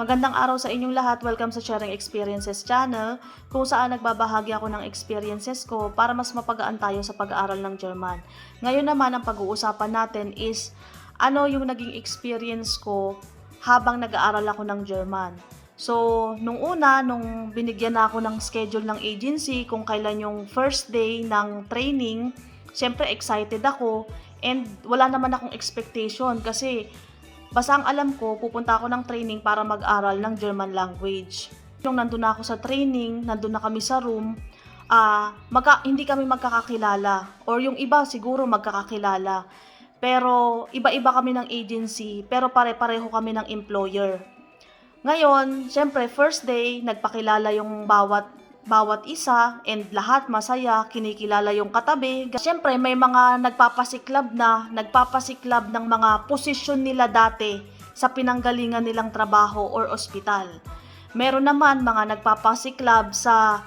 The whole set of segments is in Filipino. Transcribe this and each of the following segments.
Magandang araw sa inyong lahat. Welcome sa Sharing Experiences channel, kung saan nagbabahagi ako ng experiences ko para mas mapagaan tayo sa pag-aaral ng German. Ngayon naman ang pag-uusapan natin is ano yung naging experience ko habang nag-aaral ako ng German. So, nung binigyan na ako ng schedule ng agency kung kailan yung first day ng training, syempre excited ako and wala naman akong expectation kasi basta ang alam ko, pupunta ako ng training para mag-aral ng German language. Nung nandun na ako sa training, nandun na kami sa room, hindi kami magkakakilala. Or yung iba siguro magkakakilala. Pero iba-iba kami ng agency, pero pare-pareho kami ng employer. Ngayon, syempre first day, nagpakilala yung bawat isa and lahat masaya, kinikilala yung katabi. Siyempre may mga nagpapasiklab ng mga posisyon nila dati sa pinanggalingan nilang trabaho or ospital. Meron naman mga nagpapasiklab sa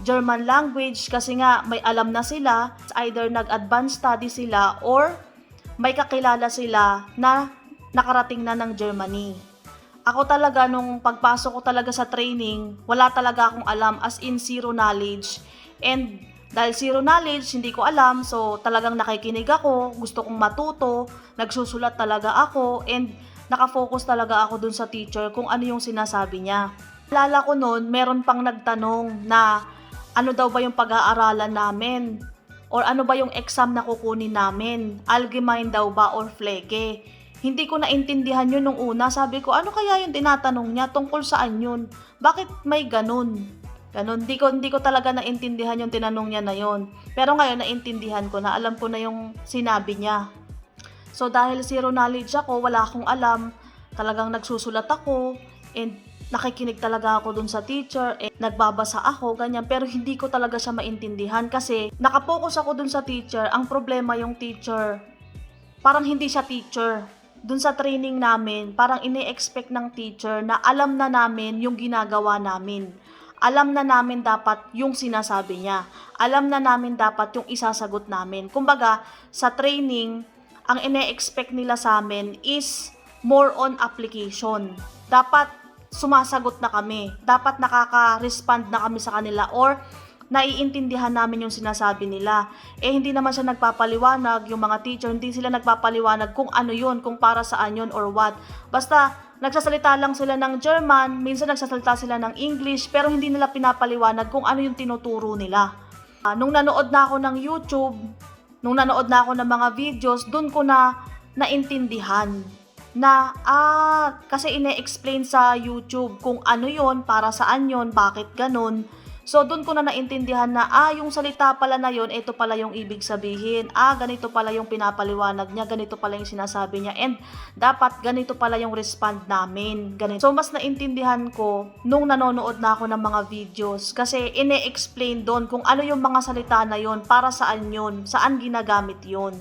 German language kasi nga may alam na sila, either nag-advanced study sila or may kakilala sila na nakarating na ng Germany. Ako talaga, nung pagpasok ko talaga sa training, wala talaga akong alam, as in zero knowledge. And dahil zero knowledge, hindi ko alam, so talagang nakikinig ako, gusto kong matuto, nagsusulat talaga ako, and nakafocus talaga ako dun sa teacher kung ano yung sinasabi niya. Alala ko noon, meron pang nagtanong na ano daw ba yung pag-aaralan namin, or ano ba yung exam na kukunin namin, Allgemein daw ba or Pflege. Hindi ko naintindihan yun nung una. Sabi ko, ano kaya yung tinatanong niya? Tungkol saan yun? Bakit may ganun? Ganun. Hindi ko talaga naintindihan yung tinanong niya na yun. Pero ngayon, naintindihan ko na. Alam ko na yung sinabi niya. So, dahil zero knowledge ako, wala akong alam. Talagang nagsusulat ako. And nakikinig talaga ako dun sa teacher. And nagbabasa ako, ganyan. Pero hindi ko talaga siya maintindihan. Kasi nakapokus ako dun sa teacher. Ang problema yung teacher, parang hindi siya teacher. Dun sa training namin, parang ine-expect ng teacher na alam na namin yung ginagawa namin. Alam na namin dapat yung sinasabi niya. Alam na namin dapat yung isasagot namin. Kumbaga, sa training, ang ine-expect nila sa amin is more on application. Dapat sumasagot na kami. Dapat nakaka-respond na kami sa kanila or naiintindihan namin yung sinasabi nila. Hindi naman siya nagpapaliwanag, yung mga teacher, hindi sila nagpapaliwanag kung ano yun, kung para saan yun or what. Basta, nagsasalita lang sila ng German, minsan nagsasalita sila ng English, pero hindi nila pinapaliwanag kung ano yung tinuturo nila. Nung nanood na ako ng YouTube, nung nanood na ako ng mga videos, dun ko na naintindihan na kasi ine-explain sa YouTube kung ano yon, para saan yon, bakit ganun. So, doon ko na naintindihan na, yung salita pala na yon, ito pala yung ibig sabihin. Ganito pala yung pinapaliwanag niya, ganito pala yung sinasabi niya, and dapat ganito pala yung respond namin. Ganito. So, mas naintindihan ko nung nanonood na ako ng mga videos kasi ine-explain doon kung ano yung mga salita na yon, para saan yon, saan ginagamit yon.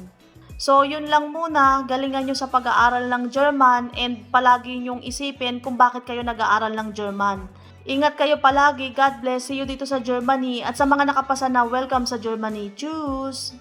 So, yun lang muna. Galingan nyo sa pag-aaral ng German and palagi nyong isipin kung bakit kayo nag-aaral ng German. Ingat kayo palagi. God bless. See you dito sa Germany. At sa mga nakapasa na, welcome sa Germany. Tschüss!